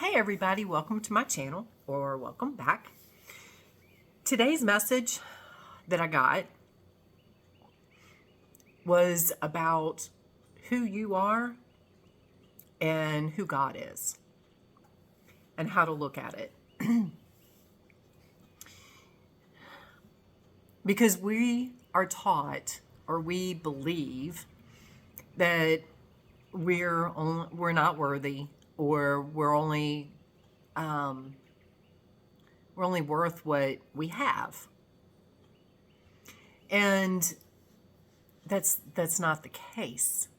Hey everybody, welcome to my channel, or welcome back. Today's message that I got was about who you are and who God is and how to look at it. Because we are taught, or we believe, that we're not worthy, or we're only worth what we have. And that's not the case.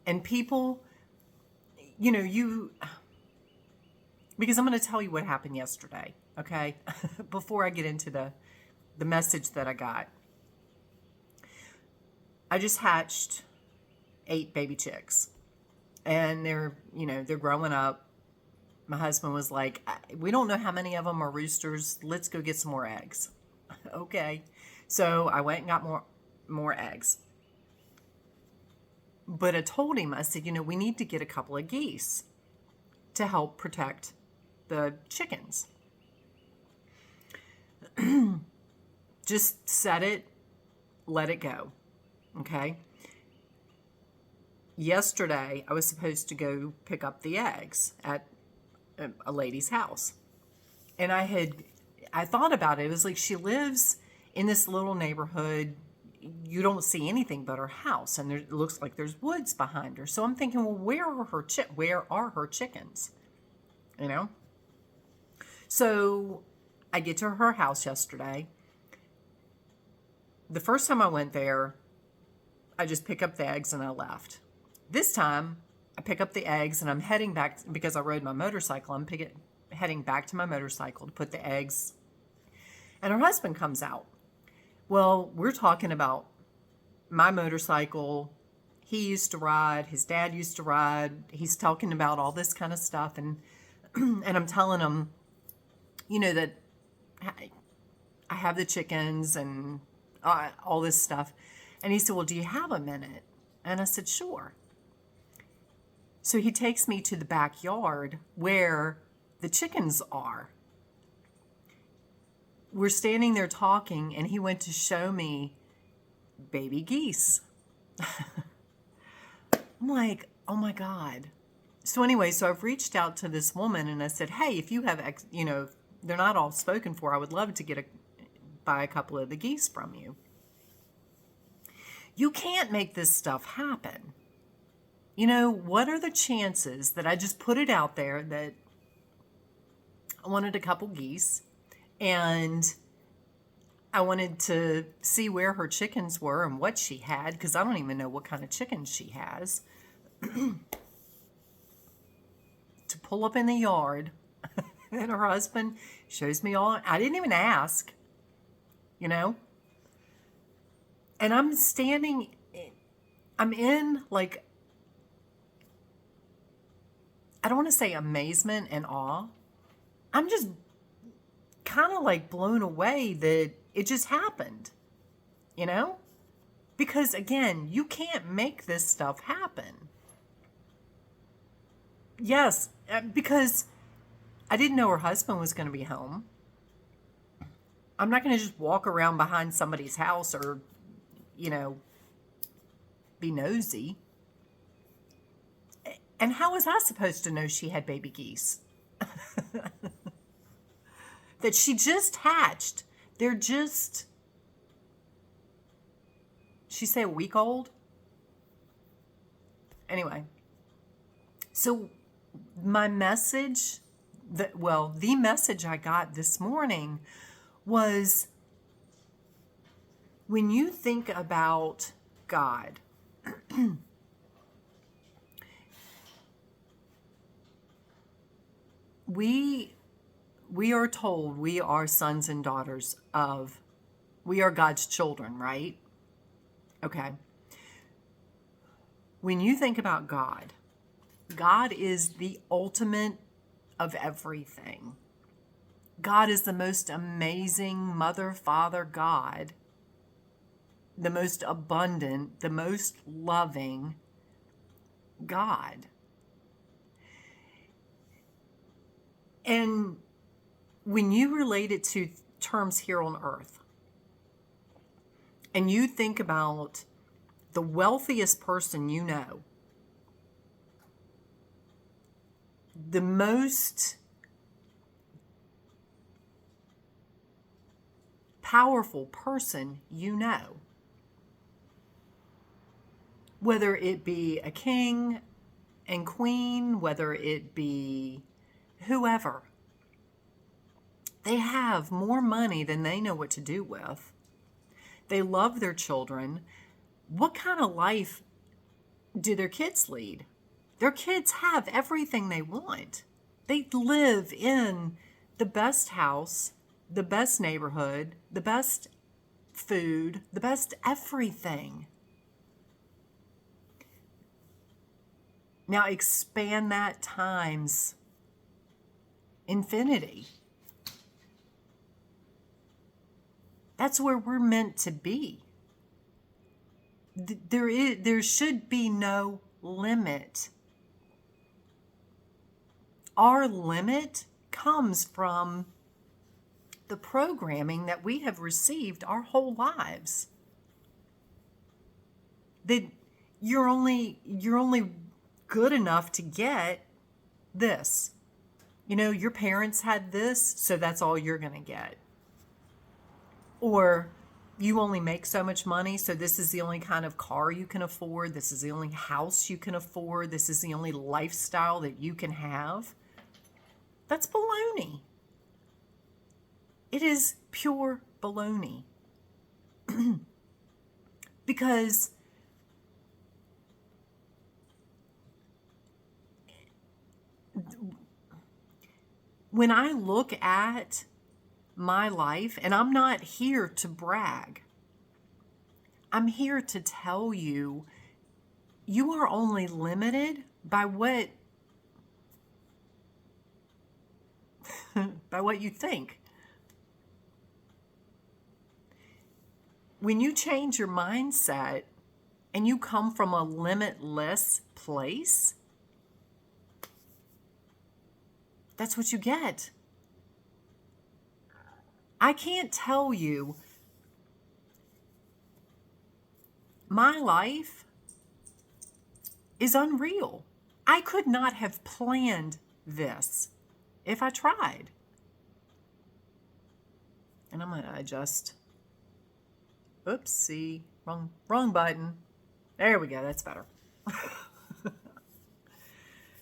And people, because I'm going to tell you what happened yesterday, okay? Before I get into the message that I got. I just hatched 8 baby chicks. And they're growing up. My husband was like, we don't know how many of them are roosters. Let's go get some more eggs. Okay. So I went and got more eggs. But I told him, I said, we need to get a couple of geese to help protect the chickens. Just set it, let it go. Okay. Yesterday, I was supposed to go pick up the eggs at a lady's house. And I thought about it. It was like, she lives in this little neighborhood. You don't see anything but her house, and it looks like there's woods behind her. So I'm thinking, well, where are her chickens? So I get to her house yesterday. The first time I went there, I just picked up the eggs and I left. This time, I pick up the eggs and I'm heading back, because I rode my motorcycle. I'm heading back to my motorcycle to put the eggs. And her husband comes out. Well, we're talking about my motorcycle. He used to ride. His dad used to ride. He's talking about all this kind of stuff. And and I'm telling him, that I have the chickens and all this stuff. And he said, well, do you have a minute? And I said, sure. So he takes me to the backyard where the chickens are. We're standing there talking, and he went to show me baby geese. I'm like, oh my God. So anyway, so I've reached out to this woman and I said, hey, if you have, they're not all spoken for, I would love to buy a couple of the geese from you. You can't make this stuff happen. What are the chances that I just put it out there that I wanted a couple geese and I wanted to see where her chickens were and what she had, because I don't even know what kind of chickens she has, to pull up in the yard and her husband shows me all. I didn't even ask, and I'm standing, I'm in, like, I don't want to say amazement and awe. I'm just kind of like blown away that it just happened, because again, you can't make this stuff happen. Yes, because I didn't know her husband was going to be home. I'm not going to just walk around behind somebody's house or, be nosy. And how was I supposed to know she had baby geese? That she just hatched. They're just, she say a week old? Anyway, so my message, the message I got this morning was, when you think about God, we are told we are sons and daughters of, we are God's children, right? Okay. When you think about God, God is the ultimate of everything. God is the most amazing mother, father, God, the most abundant, the most loving God. And when you relate it to terms here on earth, and you think about the wealthiest person you know, the most powerful person you know, whether it be a king and queen, whether it be whoever, they have more money than they know what to do with. They love their children. What kind of life do their kids lead? Their kids have everything they want. They live in the best house, the best neighborhood, the best food, the best everything. Now expand that times infinity. That's where we're meant to be. There should be no limit. Our limit comes from the programming that we have received our whole lives. That you're only good enough to get this. You know, your parents had this, so that's all you're going to get. Or you only make so much money, so this is the only kind of car you can afford. This is the only house you can afford. This is the only lifestyle that you can have. That's baloney. It is pure baloney. Because when I look at my life, and I'm not here to brag, I'm here to tell you, you are only limited by what by what you think. When you change your mindset and you come from a limitless place, that's what you get. I can't tell you, my life is unreal. I could not have planned this if I tried. And I'm going to adjust. Oopsie, wrong button. There we go, that's better.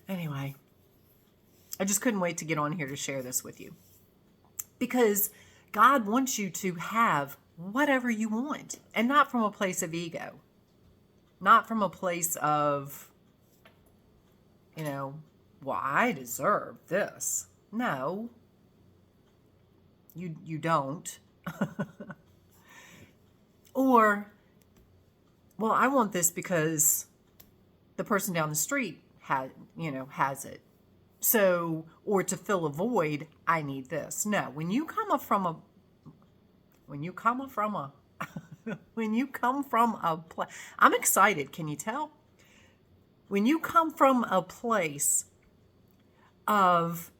Anyway, I just couldn't wait to get on here to share this with you. Because God wants you to have whatever you want, and not from a place of ego. Not from a place of, well, I deserve this. No, you don't. Or, well, I want this because the person down the street has it. So, or to fill a void, I need this. No, when you come from a place, I'm excited, can you tell? When you come from a place of,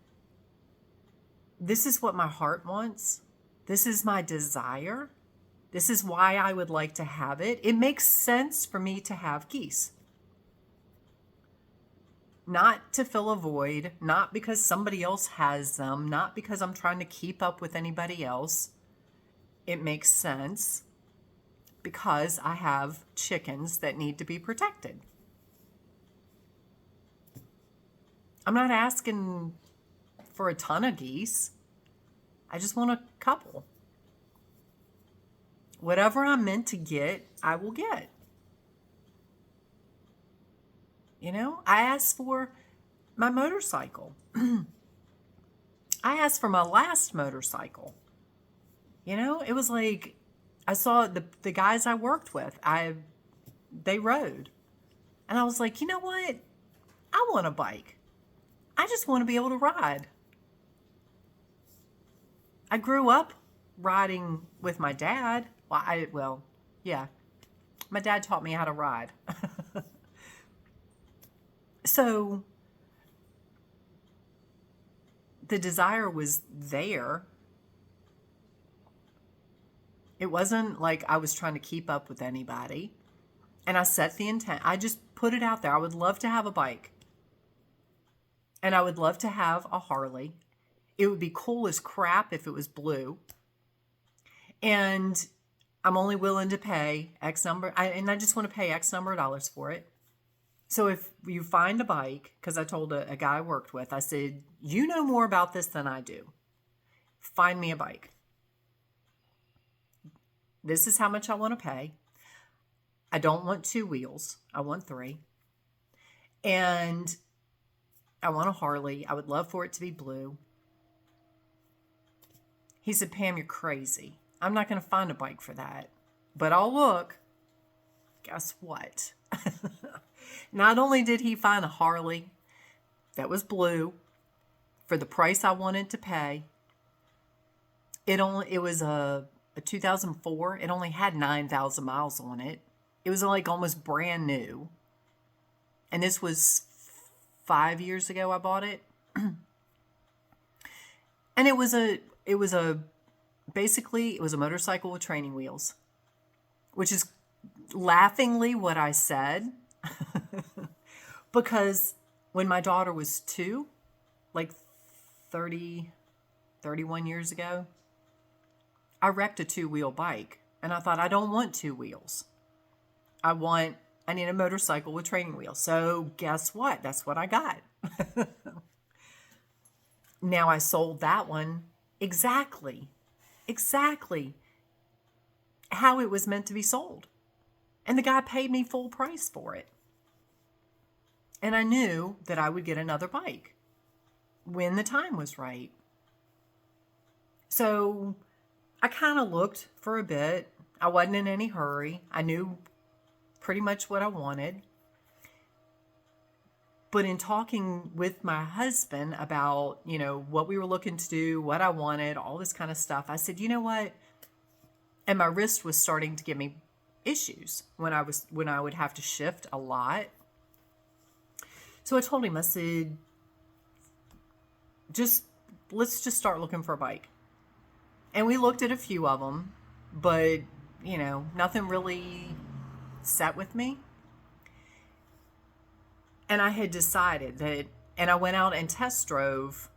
this is what my heart wants, this is my desire, this is why I would like to have it, it makes sense for me to have geese. Not to fill a void, not because somebody else has them, not because I'm trying to keep up with anybody else. It makes sense because I have chickens that need to be protected. I'm not asking for a ton of geese. I just want a couple. Whatever I'm meant to get, I will get. I asked for my motorcycle. I asked for my last motorcycle. It was like, I saw the guys I worked with, they rode. And I was like, you know what? I want a bike. I just want to be able to ride. I grew up riding with my dad. Yeah. My dad taught me how to ride. So the desire was there. It wasn't like I was trying to keep up with anybody. And I set the intent. I just put it out there. I would love to have a bike. And I would love to have a Harley. It would be cool as crap if it was blue. And I'm only willing to pay X number. And I just want to pay X number of dollars for it. So if you find a bike, because I told a guy I worked with, I said, you know more about this than I do. Find me a bike. This is how much I want to pay. I don't want 2 wheels. I want 3. And I want a Harley. I would love for it to be blue. He said, Pam, you're crazy. I'm not going to find a bike for that. But I'll look. Guess what? Not only did he find a Harley that was blue for the price I wanted to pay, it was a 2004. It only had 9,000 miles on it. It was like almost brand new. And this was 5 years ago I bought it. And it was a motorcycle with training wheels, which is laughingly what I said. Because when my daughter was 2, like 31 years ago, I wrecked a 2-wheel bike. And I thought, I don't want 2 wheels. I need a motorcycle with training wheels. So guess what? That's what I got. Now I sold that one exactly how it was meant to be sold. And the guy paid me full price for it. And I knew that I would get another bike when the time was right. So I kind of looked for a bit. I wasn't in any hurry. I knew pretty much what I wanted. But in talking with my husband about, what we were looking to do, what I wanted, all this kind of stuff, I said, you know what? And my wrist was starting to give me issues when I would have to shift a lot. So I told him, I said, let's just start looking for a bike. And we looked at a few of them, but, nothing really sat with me. And I had decided that, and I went out and test drove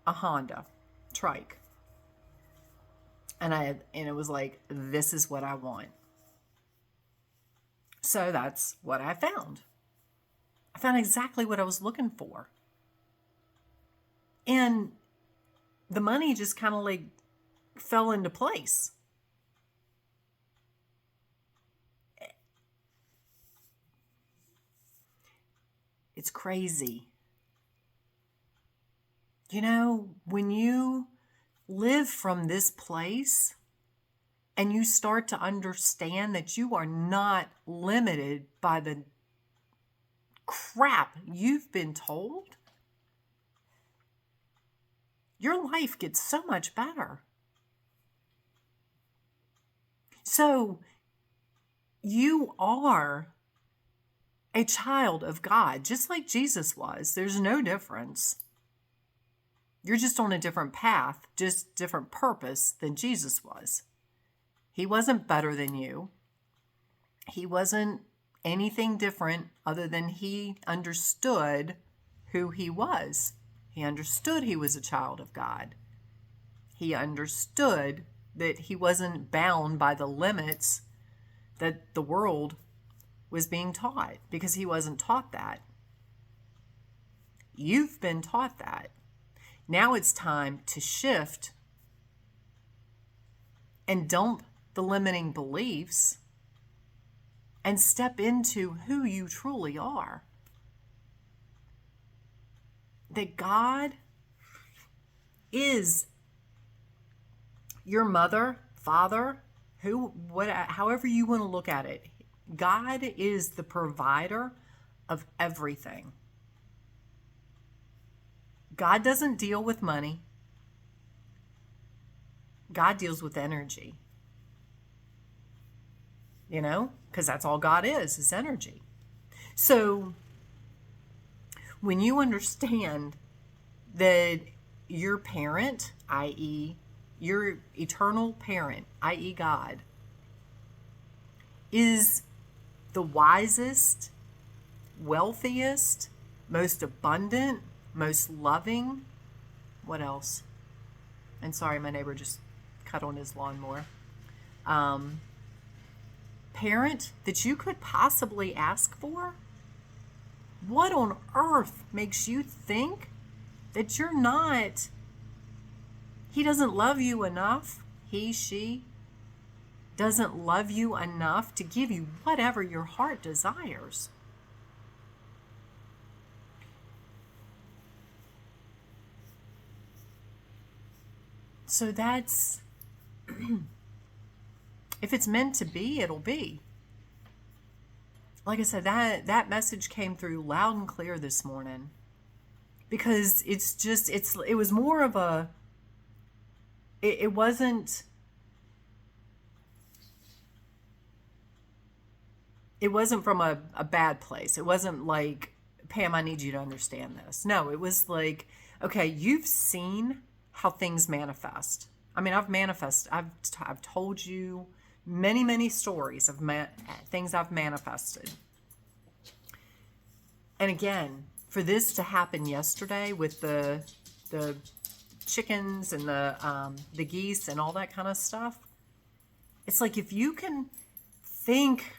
a Honda trike. And it was like, this is what I want. So that's what I found. I found exactly what I was looking for. And the money just kind of like fell into place. It's crazy. When you live from this place and you start to understand that you are not limited by the crap you've been told, your life gets so much better. So you are a child of God, just like Jesus was. There's no difference. You're just on a different path, just different purpose than Jesus was. He wasn't better than you. He wasn't anything different other than he understood who he was. He understood he was a child of God. He understood that he wasn't bound by the limits that the world was being taught, because he wasn't taught that. You've been taught that. Now it's time to shift and dump the limiting beliefs and step into who you truly are. That God is your mother, father, however you want to look at it. God is the provider of everything. God doesn't deal with money. God deals with energy. Because that's all God is energy. So when you understand that your parent, i.e., your eternal parent, i.e., God, is the wisest, wealthiest, most abundant, most loving. What else? And sorry, my neighbor just cut on his lawnmower. Parent that you could possibly ask for? What on earth makes you think that you're not? He doesn't love you enough. He, she doesn't love you enough to give you whatever your heart desires. So that's, if it's meant to be, it'll be. Like I said, that message came through loud and clear this morning, because it was more of a, it wasn't from a bad place. It wasn't like, Pam, I need you to understand this. No, it was like, okay, you've seen how things manifest. I mean, I've told you many stories of things I've manifested. And again, for this to happen yesterday with the chickens and the geese and all that kind of stuff, it's like, if you can think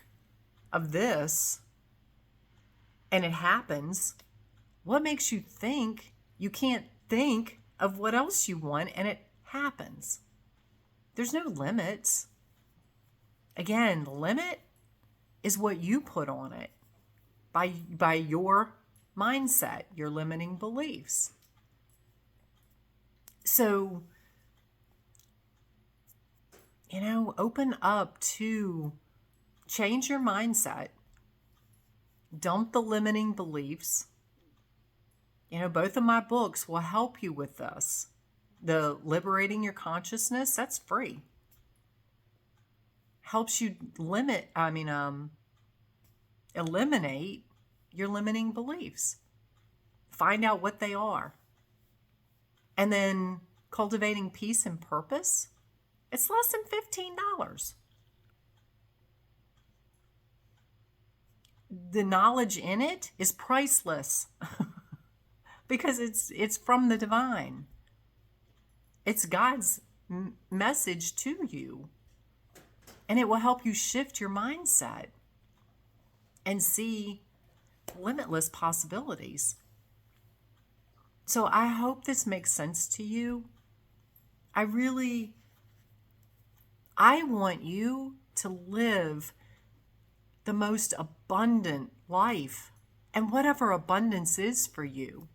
of this and it happens, what makes you think you can't think of what else you want and it happens? There's no limits. Again, the limit is what you put on it by your mindset, your limiting beliefs. So, open up to change your mindset. Dump the limiting beliefs. Both of my books will help you with this. The Liberating Your Consciousness, that's free. Helps you eliminate your limiting beliefs. Find out what they are. And then Cultivating Peace and Purpose, it's less than $15. The knowledge in it is priceless because it's from the divine. It's God's message to you. And it will help you shift your mindset and see limitless possibilities. So I hope this makes sense to you. I want you to live the most abundant life, and whatever abundance is for you.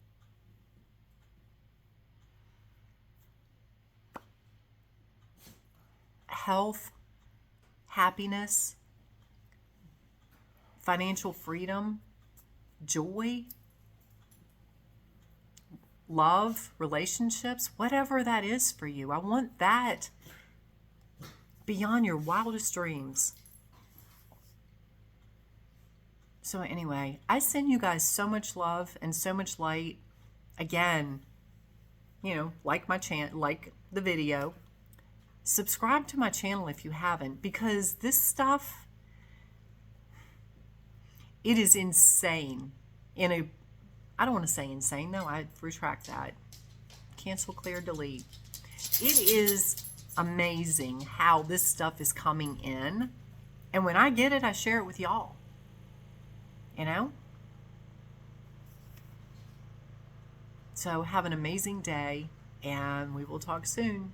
Health, happiness, financial freedom, joy, love, relationships, whatever that is for you. I want that beyond your wildest dreams. So anyway, I send you guys so much love and so much light. Again, like my channel, like the video. Subscribe to my channel if you haven't, because this stuff, it is insane. I don't want to say insane, though. I retract that. Cancel, clear, delete. It is amazing how this stuff is coming in. And when I get it, I share it with y'all. So have an amazing day, and we will talk soon.